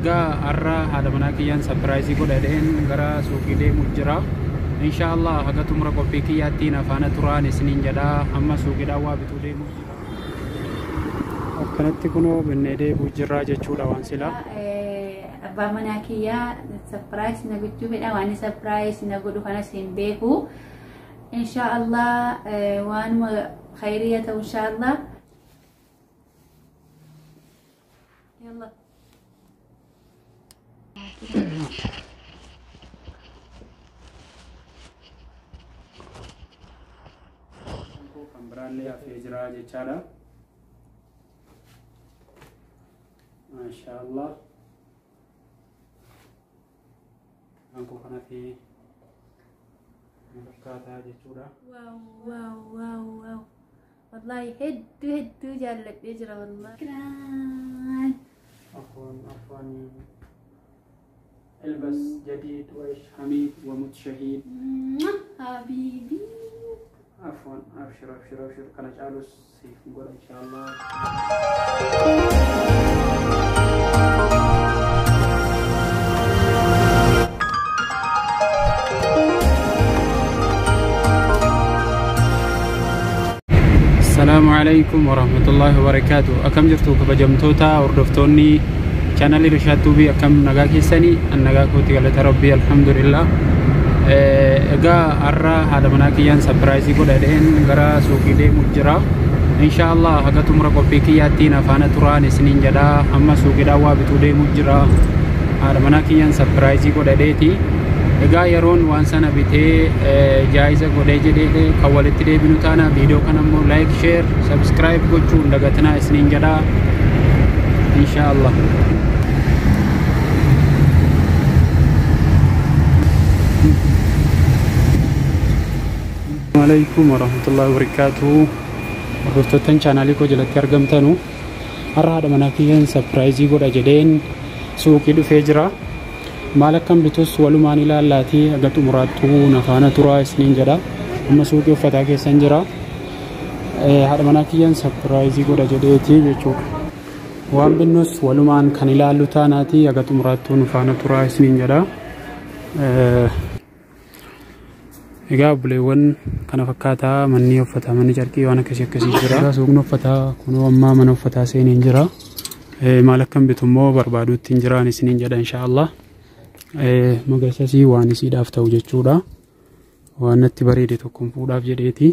arra hada mana kiyyan surprise godhadheen gara suuqii deemu jira. Inshallah haga tumra qophii kiyyaatti nafaana turaan isiniin jedha amma suuqiidhaa waa bituu deemu jira. Akkanatti kunoo binnee deebi'u jirra jechuudha waan sila. Abbaa manaa kiyyaa surprise na gochuu fedha waan surprise na godhu kanas hin beeku. Inshallah waan khayriya ta'u inshallah. Yalla. Kambraalee hafee jira jechaadha. Mashallah. Aku kana fi fakkaata jechuudha. Wow. Wallahi heddu jaalladhee jira wallahi. Kiraan. عفوا البس جديد وإيش حميد ومت شهيد حبيبي. عفوا أبشر كان جالس سيف نقول إن شاء الله. السلام عليكم ورحمة الله وبركاته. أكم جرتوا كبجمتوتا وردفتوني channel Rishad Tubi akam nagaa keessanii nagaa kooti galata rabbii alhamdulillah. Egaa arra hada mana kiyyan surprise godhadheen gara suuqii deemu jira. Inshallah haga tumra qophii kiyyaatti nafaana turaan isiniin jedha amma suuqiidhaa waa bituu deemu jira. Hada mana kiyyan surprise godhadheeti. Egaa yeroon waan sana bitee jaayiza godhee jedhee kan walitti deebinu taana viidiyoo kana immoo like share subscribe gochuu hin dagatinaa isiniin jedha inshallah. Assalamualaikum warahmatullahi wabarakatuh. Hordoftoota chaanaalii koo jalatti argamtanu har'a hada mana kiyyan surprise godha jedheen suuqii dhufee jira. Maal akkam bitus walumaan ilaallaatii haga xumuraattu nafaana turaa isiniin jedha amma suuqii uffataa keessan jira. Hada mana kiyyan surprise godha jedheeti jechuudha. Waan binnus walumaan kan ilaallu taanaati haga xumuraattu nafaana turaa isiniin jedha. Egaa buleewwan kana fakkaataa manni uffataa manni carqii waan akkasii jira. Suuqni uffataa kunoo amma mana uffataa seeniin jira. Maal akkam bitu immoo barbaaduutti hin jiraan isiniin jedha inshallah. Magarsasii waan isiidhaaf ta'u jechuudha. Waan natti bareede tokkoon fuudhaaf jedheeti.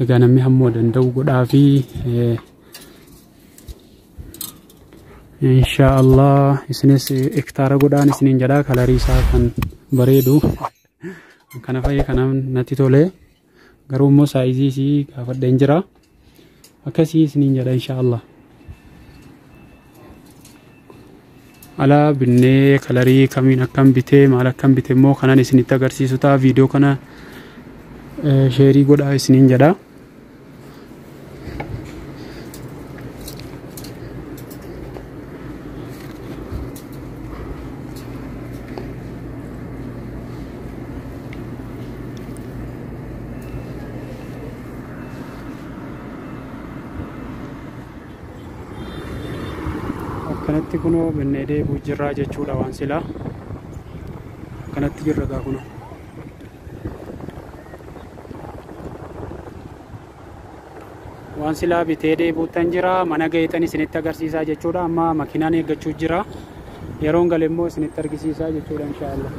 Egaa namni hammoo danda'u godhaafi inshallah isinis hektaara godhaan isiniin jedha kalarii isaa kan bareedu kana fayyee kanaan natti tole garuu immoo saayizii isii gaafadheen jira akkasii isiniin jedha inshallah. Ala binnee kalarii kamiin akkam bitee maal akkam bitee immoo kanaan isinitti agarsiisu ta'a viidiyoo kana sheerii godhaa isiniin jedha. Akkanatti kunoo binnee deebi'u jirra jechuudha waan sila akkanatti jirra gaa kunoo. Waan silaa bitee deebi'uutan jira mana gaheetan isinitti agarsiisaa jechuudha amma makiinaan eeggachuu jira yeroon gale immoo isinitti argisiisaa jechuudha inshallah.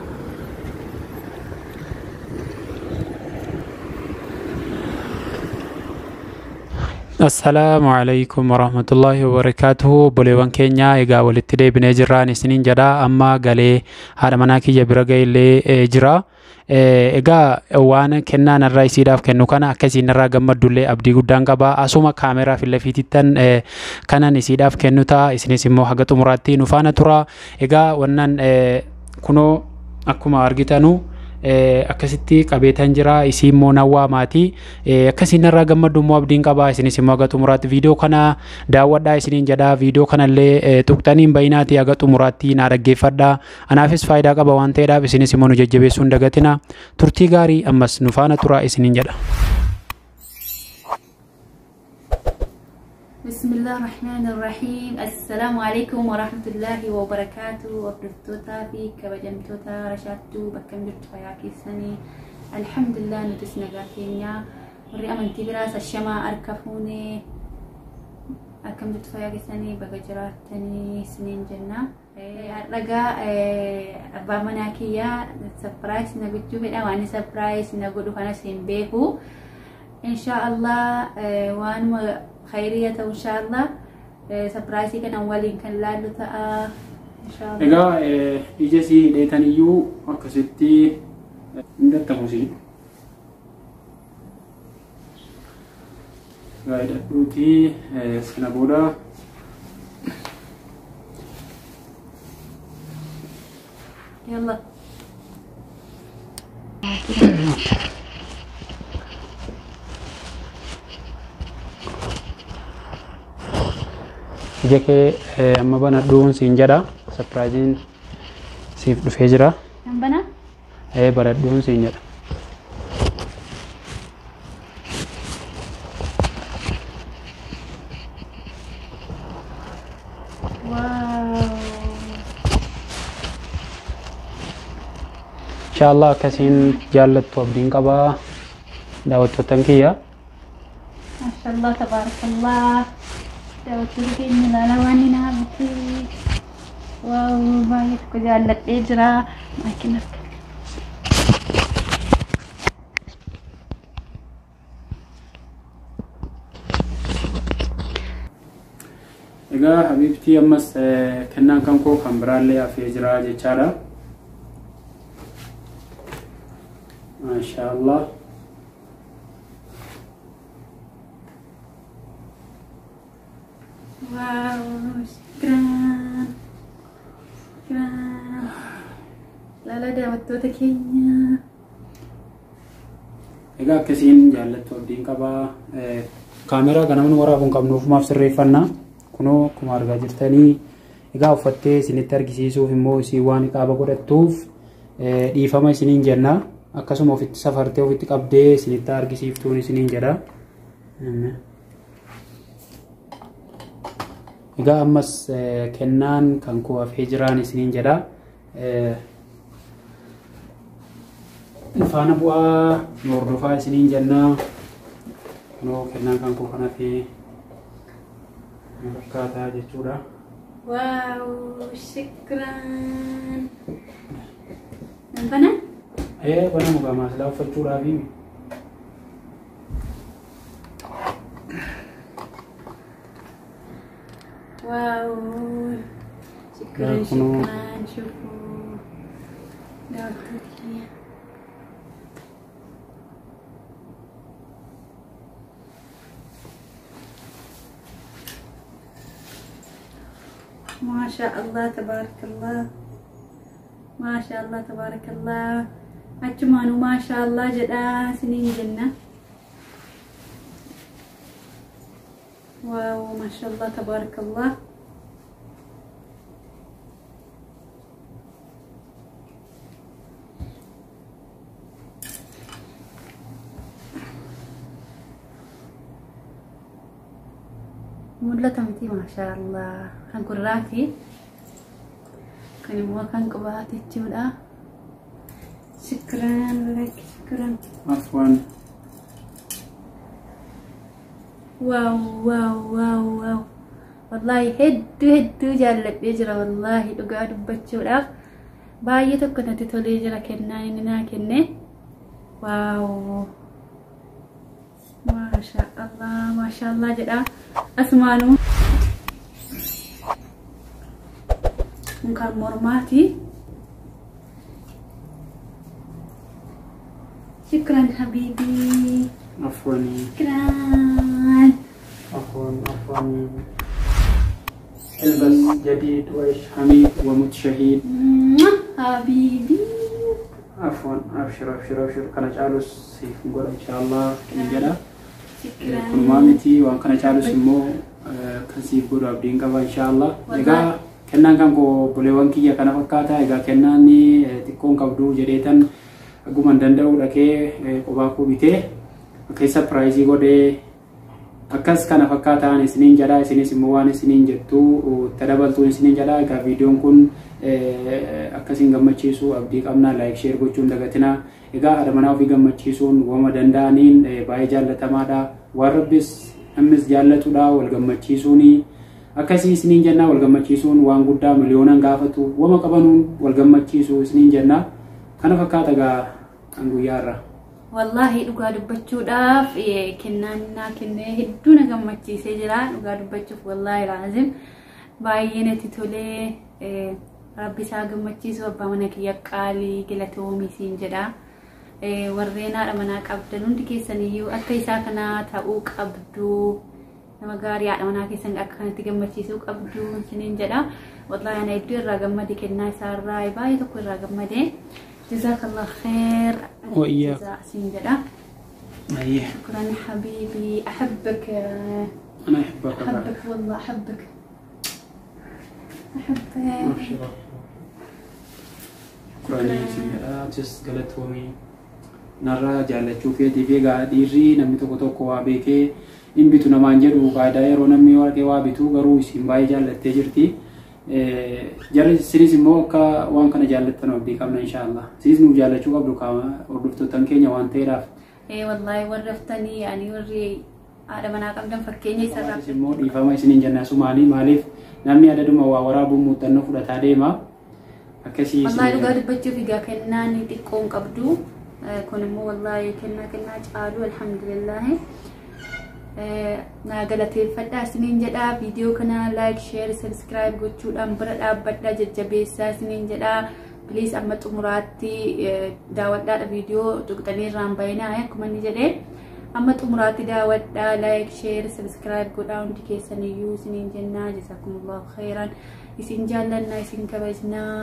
Assalamualaikum warahmatullahi wabarakatuh. Boleewwan keenya egaa walitti deebinee jirraan isiniin jedha amma galee haadha manaa kiyya bira ga'ellee jira. Egaa waan kennaa narraa isiidhaaf kennu kana akkasiin narraa gammaddullee abdii guddaan qaba. Asuma kaameraa fi lafiitittan kanan isiidhaaf kennu ta'a isinis immoo haga xumuraatti nu faana tura. Egaa wannan kunoo akkuma argitanu akkasitti qabeetan jira isii immoo nawwaa maatii akkasiin irraa gammaddu immoo abdiin qaba isinis immoo haga xumuraatti viidiyoo kana daawwadhaa isiniin jedha viidiyoo kanallee tuqxaniin bayinaati haga xumuraatti na dhaggeeffadhaa anaafis faayidaa qaba waan ta'eedhaaf isinis immoo nu jajjabeessuu hin dagatina turtii gaarii ammas nu faana turaa isiniin jedha. بسم الله الرحمن الرحيم. السلام عليكم ورحمة الله وبركاته. وفرفتوتا في كبجمتوتا رشاتو بكم جرت فياكي سني. الحمد لله نتسنا كينيا وري أمنتي براس الشما أركفوني أكم جرت فياكي سني بجراتني سنين جنة رجع أبا مناكيا سبرايز نبتو بنا واني سبرايز نقولو خنا سينبيكو إن شاء الله وان خيرية إن شاء الله سبرايزي كان أولين كان لا لتأ إن شاء الله. إذا إجازي ليتانيو أكستي ندت تموسي. غايد أدوتي سنابودا. يلا. Jake amma bana duun siin jedha surprising siif dhufee jira. Bana? Bara duun siin jedha. Wow. Inshallah akkasiin jaallattu abdiin qabaa daawwattootan kiyya. Mashallah tabarakallah. Daawwattoota ilaalawwan naabti. Wow, baay'ee tokko jaalladhee jira. Maakiin akka. Egaa Habibtii ammas kennaan kan koo kan biraallee hafee jira jechaadha. Mashaallah. Wow, shukran. Shukran. Lala daawwattoota keenya. Egaa akkasiin jaallattu abdiin qabaa. Kaameraa kana namni waraabuun qabnuuf maaf sirreeffannaa. Kunoo akkuma argaa jirtanii egaa uffattee isinitti argisiisuuf immoo isii waan qaaba godhattuuf dhiifama isiniin jenna. Akkasuma ofitti safartee ofitti qabdee isinitti argisiiftuun isiniin jedha. Egaa ammas kennaan kan koo hafee jiraan isiniin jedha. Faana bu'aa nu hordofaa isiniin jenna. Kunoo kennaan kan koo kan hafee akkaataa jechuudha. Wow, shukran. Bana? Bana mugaa maasilaa uffachuudhaafi. Wow, shukran, shukran, shukran. Daawwattoota. ما شاء الله تبارك الله ما شاء الله تبارك الله أجمعنا ما شاء الله جدا سنين جنة واو ما شاء الله تبارك الله مدلة تمتي ما شاء الله كان قراتي كان مو كان قباتي تجودا شكرا لك شكرا عفوا. واو واو واو واو والله هدو جالب يجرى والله دقا دبتشودا باية تكنا تتولي جرى كنا إننا كنا واو ما شاء الله جدا أسمانو ممكن مرماتي شكرا حبيبي عفوا شكرا عفوا البس جديد وإيش حميد ومتشهيد حبيبي عفوا أبشر كان جالس نقول إن شاء الله نجلا كل ما متي وان كان جالس مو كان سيقول أبدين كذا إن شاء الله إذا كنا كان كو بلوان كي كنا فكاتا إذا كنا ني تكون كابدو جريتن أقو من دندو لكي كوباكو بيته كي سبرايزي كودي akkas kana fakkaataan isiniin jedha isinis immoo waan isiniin jettu tadabaltuu isiniin jedha egaa viidiyoon kun akkasiin gammachiisu abdii qabna like share gochuun dagatina egaa haadha manaa ofii gammachiisuun wama danda'aniin baay'ee jaallatamaadha waan rabbis ammis jaallatudha wal gammachiisuuni akkasii isiniin jenna wal gammachiisuun waan guddaa miliyoonan gaafatu wama qabanuun wal gammachiisu isiniin jenna kana fakkaata egaa kan guyyaarra wallahi dhugaa dubbachuudhaaf kennaannaa kennee hedduu na gammachiisee jira dhugaa dubbachuuf wallahi laazim baay'ee natti tolee rabbi isaa gammachiisu abbaa mana kiyya qaalii galatoomii siin jedha warreen haadha manaa qabdan hundi keessaniyyuu akka isaa kana ta'uu qabdu nama gaarii haadha manaa keessan akka kanatti gammachiisuu qabdu isiniin jedha wallahi ana hedduu irraa gammade kennaa isaarraa baay'ee tokko irraa gammade جزاك الله خير وإياك سنجدة أيه شكرا حبيبي أحبك أنا أحبك أحبك والله أحبك أحبك شكرا سنجدة جس قلتومي نرى جالة شوفي دي قاديري نمي توكو توكو وابيكي إن بيتو نمان جدو قاعدة يرو نمي ورقي وابيتو غرو اسم باي جالة تجرتي جالة سيريز موكا وان كان جالة تنوبي كامنا إن شاء الله سيريز نو جالة شو قبلو كاما وردفتو تنكينيا وان تيراف والله ورفتني يعني وري هذا منا كم دم فكيني سرا سيمو ديفاما سنين جنة سومالي ماليف نامي ada duma waa waraabu muuxannoo fudhataa deema akkasii wallahi dhugaa dubbachuu fi kennaan xiqqoon qabdu kun immoo wallahi kennaa caalu alhamdulillah na galateeffadha isiniin jedha viidiyoo kana like share subscribe gochuudhaan bira dhaabbadha jajjabeessaa isiniin jedha please amma xumuraatti daawwadhaa viidiyoo tuqxanii irraan bayinaa akkuma inni jedhe amma xumuraatti daawwadhaa like share subscribe godhaa hundi keessaniyyuu isiniin jennaa jazakumullahu khairan isin jaallanna isin kabajnaa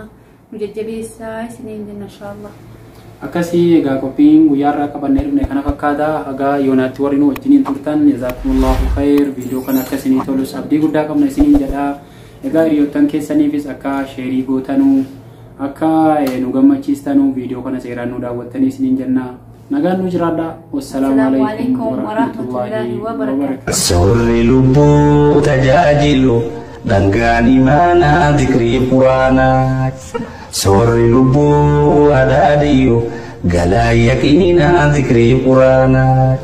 nu jajjabeessaa isiniin jenna inshallah akkasii egaa qophiin guyyaarraa qabannee dhufne kana fakkaata hagaa yoonaatti warri nu wajjiniin turtan jazakumullahu khair viidiyoo kana akkasinii tolus abdii guddaa qabna isiniin jedha egaa hiriyoottan keessaniifis akka sheerii gootanuu akka nu gammachiistanuu viidiyoo kana seeraan nu daawwattanii isiniin jenna nagaan nu jiraadha wassalamu alaykum warahmatullahi wabarakatuh sorri lubbuu tajaajilu dhangaan imaanaa dhikrii quraanaa sorri lubbuu adaadiyyu galaa yaqiinaa dhikrii quraanaa